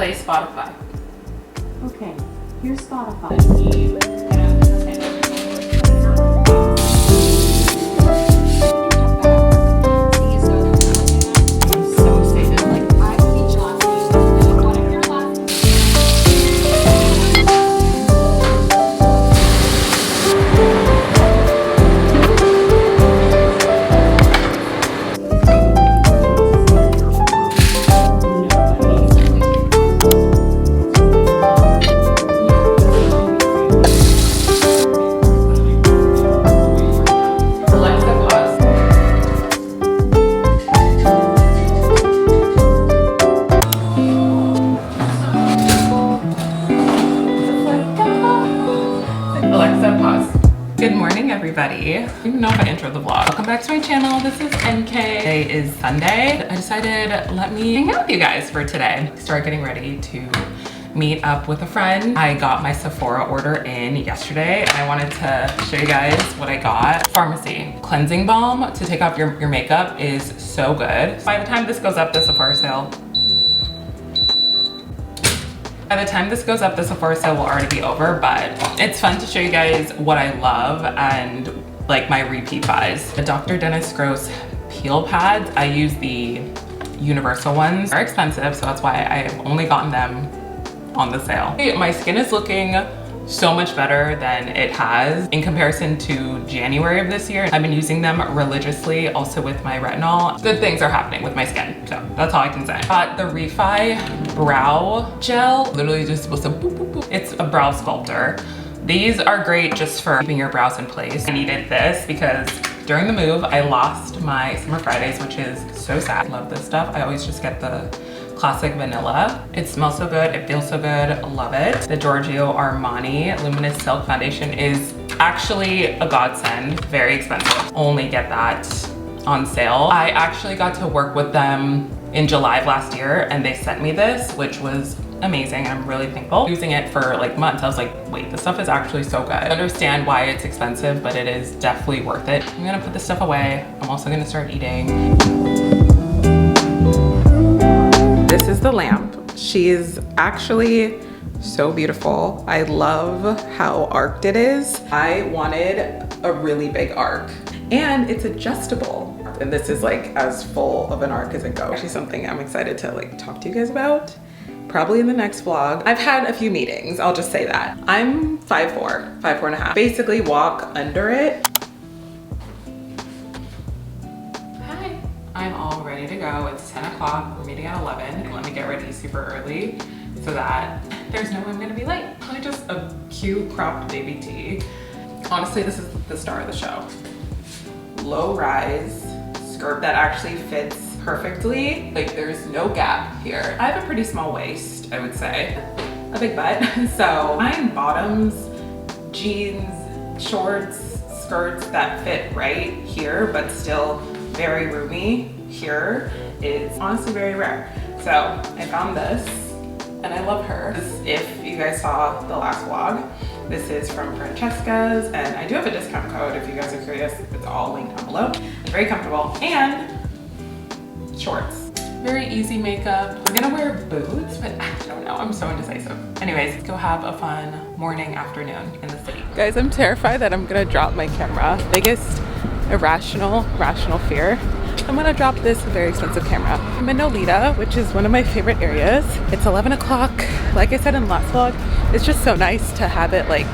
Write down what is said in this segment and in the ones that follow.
play Spotify. Okay, here's Spotify. Good morning, everybody. I don't even know if I introed the vlog. Welcome back to my channel. This is NK. Today is Sunday. I decided let me hang out with you guys for today. Start getting ready to meet up with a friend. I got my Sephora order in yesterday and I wanted to show you guys what I got. Pharmacy cleansing balm to take off your makeup is so good. By the time this goes up, the Sephora sale will already be over, but it's fun to show you guys what I love and like my repeat buys. The Dr. Dennis Gross peel pads, I use the universal ones. They're expensive, so that's why I've only gotten them on the sale. My skin is looking so much better than it has in comparison to January of this year. I've been using them religiously, also with my retinol. Good things are happening with my skin, so that's all I can say. Got the Refi brow gel, literally just supposed to boop, boop, boop. It's a brow sculptor. These are great just for keeping your brows in place. I needed this because during the move, I lost my Summer Fridays, which is so sad. I love this stuff. I always just get the classic vanilla. It smells so good, it feels so good, love it. The Giorgio Armani Luminous Silk Foundation is actually a godsend, very expensive. Only get that on sale. I actually got to work with them in July of last year and they sent me this, which was amazing and I'm really thankful. Using it for like months, I was like, wait, this stuff is actually so good. I understand why it's expensive, but it is definitely worth it. I'm gonna put this stuff away. I'm also gonna start eating. This is the lamp. She is actually so beautiful. I love how arced it is. I wanted a really big arc and it's adjustable. And this is like as full of an arc as it goes. Actually something I'm excited to like talk to you guys about. Probably in the next vlog. I've had a few meetings, I'll just say that. I'm 5'4", 5'4.5". Basically walk under it. I'm all ready to go. It's 10 o'clock. We're meeting at 11. Let me get ready super early so that there's no way I'm gonna be late. Probably just a cute cropped baby tee. Honestly, this is the star of the show. Low rise skirt that actually fits perfectly. Like there's no gap here. I have a pretty small waist, I would say. A big butt. So mine bottoms, jeans, shorts, skirts that fit right here, but still very roomy here is honestly very rare. So I found this and I love her. If you guys saw the last vlog, this is from Francesca's and I do have a discount code if you guys are curious. It's all linked down below. It's very comfortable and shorts. Very easy makeup. I'm gonna wear boots, but I don't know, I'm so indecisive. Anyways, let's go have a fun morning, afternoon in the city. Guys, I'm terrified that I'm gonna drop my camera. Biggest rational fear. I'm gonna drop this very expensive camera. I'm in Nolita, which is one of my favorite areas. It's 11 o'clock. Like I said in the last vlog, it's just so nice to have it like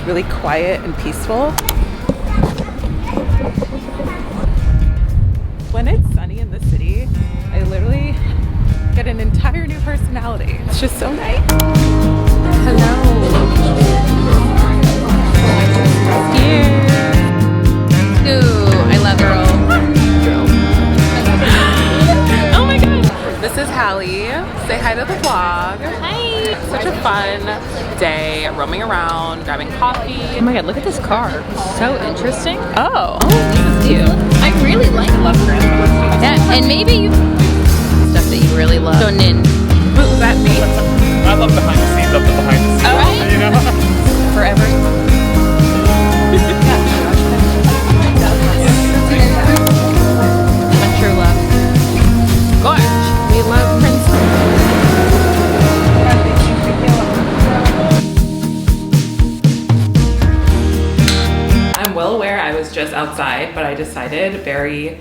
really quiet and peaceful. When it's sunny in the city, I literally get an entire new personality. It's just so nice. Hello. Ooh, I love girl. Oh my god. This is Hallie. Say hi to the vlog. Hi. Such a fun day roaming around, grabbing coffee. Oh my god, look at this car. So interesting. Oh. This is cute. I really like love grandma. Yeah, and maybe you stuff that you really love. So Nin. What was that me? I love behind the scenes of the behind the scenes. Oh, right? You know? Forever. True love. Gorge. We love Prince. outside, but I decided very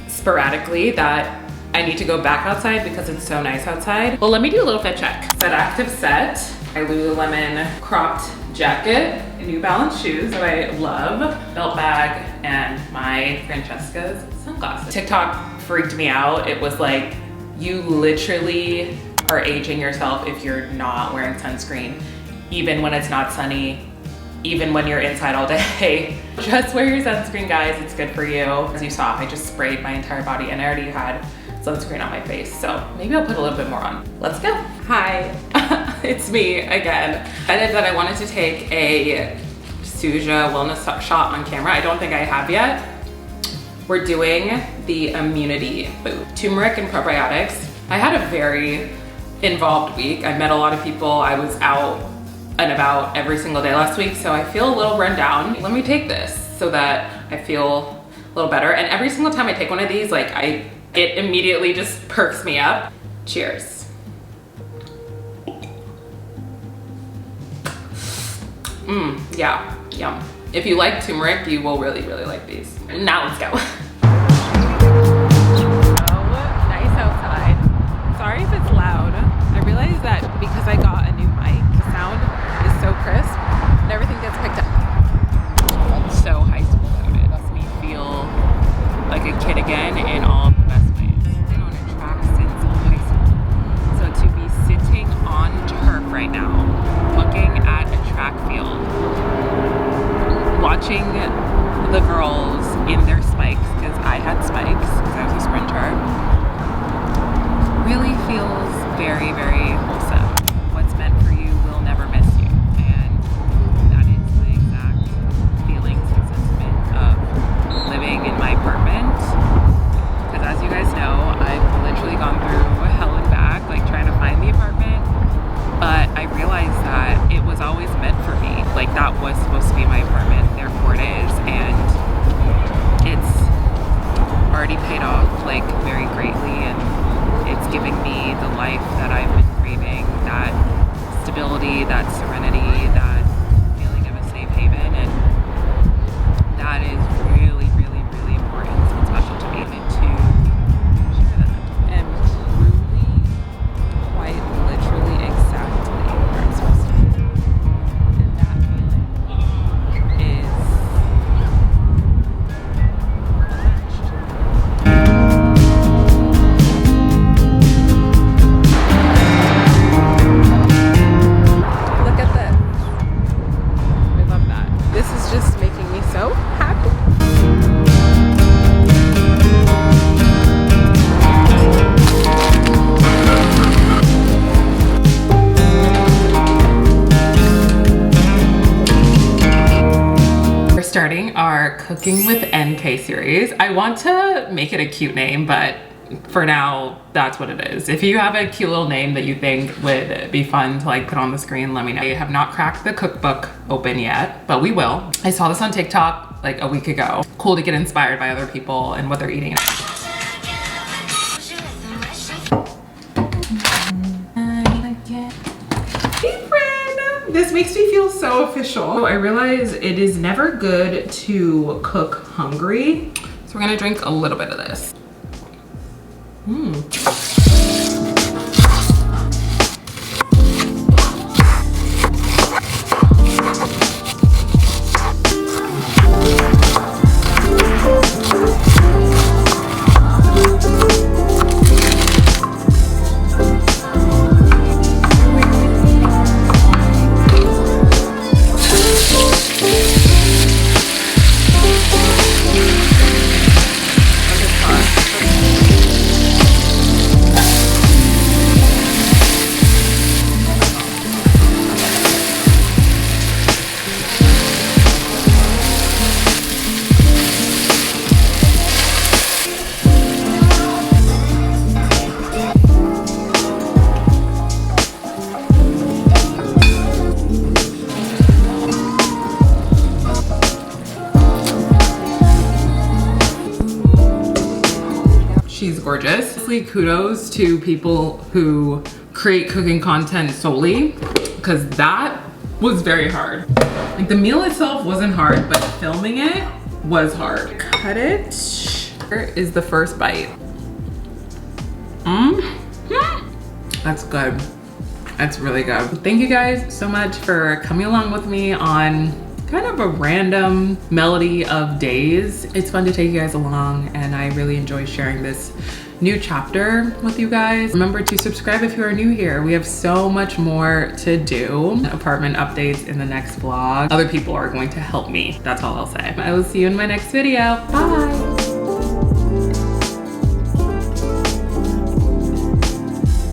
sporadically that I need to go back outside because it's so nice outside. Well, let me do a little fit check. Set active set, my Lululemon cropped jacket, New Balance shoes that I love, belt bag, and my Francesca's sunglasses. TikTok freaked me out. It was like, you literally are aging yourself if you're not wearing sunscreen, even when it's not sunny, even when you're inside all day. Just wear your sunscreen, guys, it's good for you. As you saw, I just sprayed my entire body and I already had sunscreen on my face, so maybe I'll put a little bit more on. Let's go. Hi, it's me again. I decided that I wanted to take a Suja wellness shot on camera. I don't think I have yet. We're doing the immunity boost. Turmeric and probiotics. I had a very involved week. I met a lot of people. I was out and about every single day last week, so I feel a little run down. Let me take this so that I feel a little better. And every single time I take one of these, like it immediately just perks me up. Cheers. Yeah, yum. If you like turmeric, you will really, really like these. Now let's go. Nice outside. Sorry if it's loud. I realized that because I got a new mic, the sound is so crisp and everything gets picked up. So high school coded. Makes me feel like a kid again in all the best ways. Been on a track since high school. So to be sitting on turf right now, looking at a track field, watching the girls in their spikes, because I had spikes because I was a sprinter, really feels very, very wholesome. What's meant for you will never miss you. And that is the exact feelings and sentiment of living in my apartment. Because as you guys know, I've literally gone through hell and back, like trying to find the apartment. But I realized that it was always meant for me. Like that was supposed to be my apartment, therefore it is. And it's already paid off like very greatly, and it's giving me the life that I've been craving, that stability, that serenity, that feeling of a safe haven, and that is really, really, really important and special to me. And to share that and truly, quite literally, exactly where I'm supposed to be. And that feeling is look at this. I love that. This is just making me so happy. We're starting our Cooking with NK series. I want to make it a cute name, but for now, that's what it is. If you have a cute little name that you think would be fun to like put on the screen, let me know. I have not cracked the cookbook open yet, but we will. I saw this on TikTok like a week ago. Cool to get inspired by other people and what they're eating. Hey friend, this makes me feel so official. I realize it is never good to cook hungry, so we're gonna drink a little bit of this. She's gorgeous. Honestly, kudos to people who create cooking content solely, because that was very hard. Like the meal itself wasn't hard, but filming it was hard. Cut it. Here is the first bite. That's good. That's really good. Thank you guys so much for coming along with me on kind of a random melody of days. It's fun to take you guys along, and I really enjoy sharing this new chapter with you guys. Remember to subscribe if you are new here. We have so much more to do. Apartment updates in the next vlog. Other people are going to help me. That's all I'll say. I will see you in my next video. Bye.